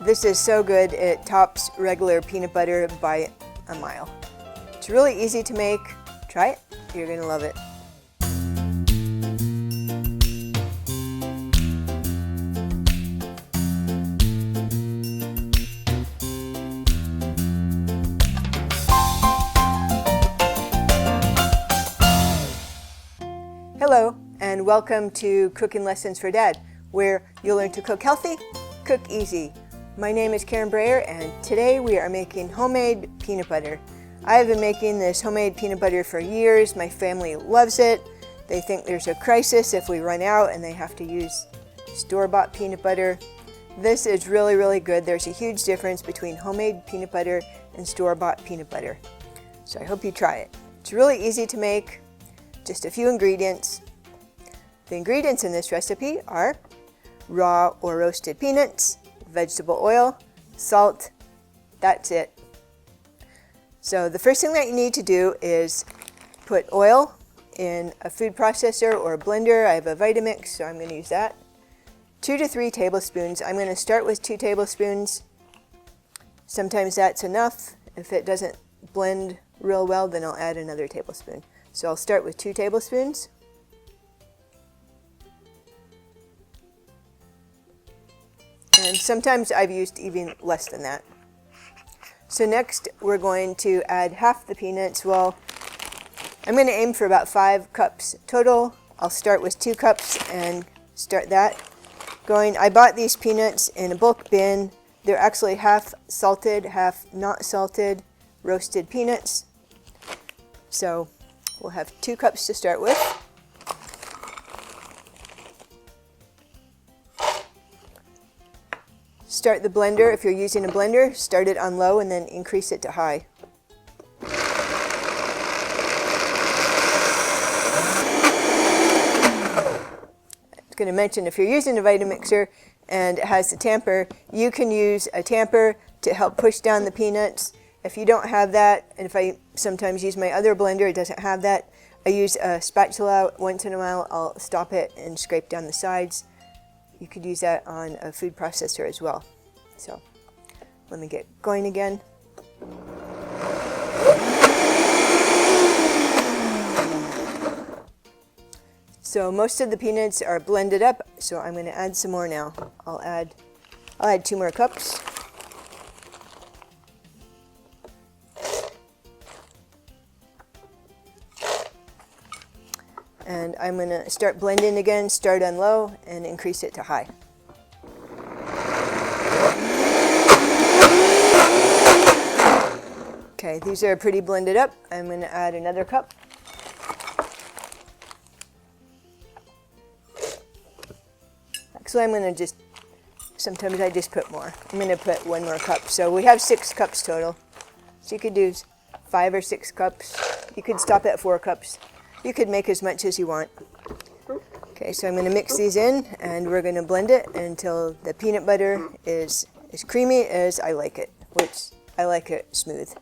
This is so good, it tops regular peanut butter by a mile. It's really easy to make. Try it, you're gonna love it. Hello, and welcome to Cooking Lessons for Dad, where you'll learn to cook healthy, cook easy. My name is Karen Breyer, and today we are making homemade peanut butter. I have been making this homemade peanut butter for years. My family loves it. They think there's a crisis if we run out and they have to use store-bought peanut butter. This is really, really good. There's a huge difference between homemade peanut butter and store-bought peanut butter. So I hope you try it. It's really easy to make, just a few ingredients. The ingredients in this recipe are raw or roasted peanuts, vegetable oil, salt. That's it. So the first thing that you need to do is put oil in a food processor or a blender. I have a Vitamix, so I'm going to use that. 2 to 3 tablespoons. I'm going to start with 2 tablespoons. Sometimes that's enough. If it doesn't blend real well, then I'll add another tablespoon. So I'll start with 2 tablespoons. And sometimes I've used even less than that. So next we're going to add half the peanuts. Well, I'm going to aim for about 5 cups total. I'll start with 2 cups and start that going. I bought these peanuts in a bulk bin. They're actually half salted, half not salted, roasted peanuts. So we'll have 2 cups to start with. Start the blender. If you're using a blender, start it on low and then increase it to high. I was going to mention, if you're using a Vitamixer and it has a tamper, you can use a tamper to help push down the peanuts. If you don't have that, and if I sometimes use my other blender, it doesn't have that, I use a spatula. Once in a while, I'll stop it and scrape down the sides. You could use that on a food processor as well. So let me get going again. So most of the peanuts are blended up, so I'm going to add some more now. I'll add 2 more cups. And I'm going to start blending again, start on low and increase it to high. Okay, these are pretty blended up. I'm going to add another cup. Actually, I'm going to sometimes I just put more. I'm going to put 1 more cup. So we have 6 cups total. So you could do 5 or 6 cups. You could stop at 4 cups. You could make as much as you want. Okay, so I'm going to mix these in and we're going to blend it until the peanut butter is as creamy as I like it, which I like it smooth.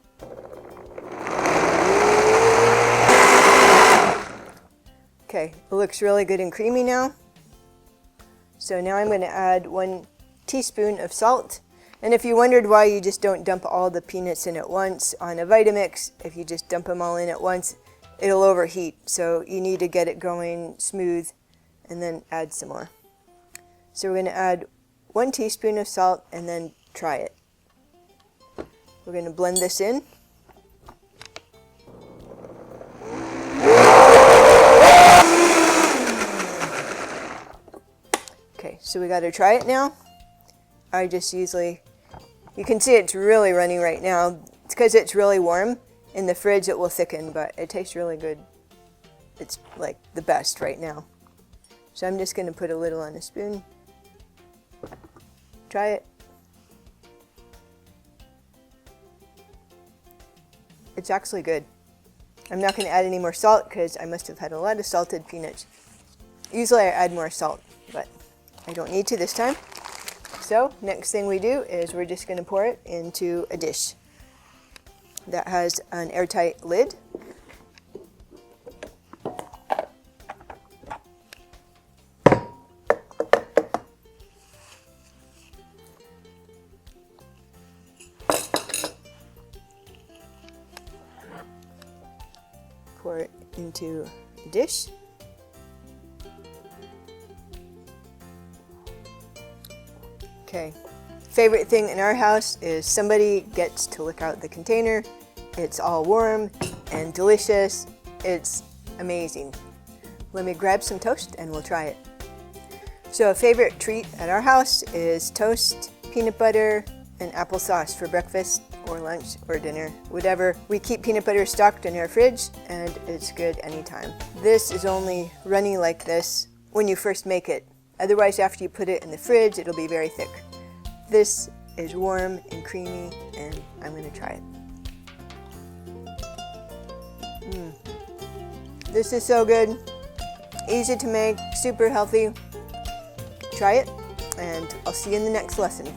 Okay, it looks really good and creamy now. So now I'm going to add 1 teaspoon of salt. And if you wondered why you just don't dump all the peanuts in at once on a Vitamix, if you just dump them all in at once, it'll overheat. So you need to get it going smooth and then add some more. So we're going to add 1 teaspoon of salt and then try it. We're going to blend this in. Okay, so we got to try it now. I just usually, you can see it's really running right now. It's because it's really warm. In the fridge it will thicken, but it tastes really good. It's like the best right now. So I'm just going to put a little on a spoon. Try it. It's actually good. I'm not going to add any more salt because I must have had a lot of salted peanuts. Usually I add more salt, but I don't need to this time. So next thing we do is we're just going to pour it into a dish that has an airtight lid. pour it into a dish. Okay. Favorite thing in our house is somebody gets to lick out the container. It's all warm and delicious. It's amazing. Let me grab some toast and we'll try it. So a favorite treat at our house is toast, peanut butter, and applesauce for breakfast or lunch or dinner, whatever. We keep peanut butter stocked in our fridge and it's good anytime. This is only runny like this when you first make it. Otherwise, after you put it in the fridge, it'll be very thick. This is warm and creamy, and I'm going to try it. This is so good. Easy to make, super healthy. Try it, and I'll see you in the next lesson.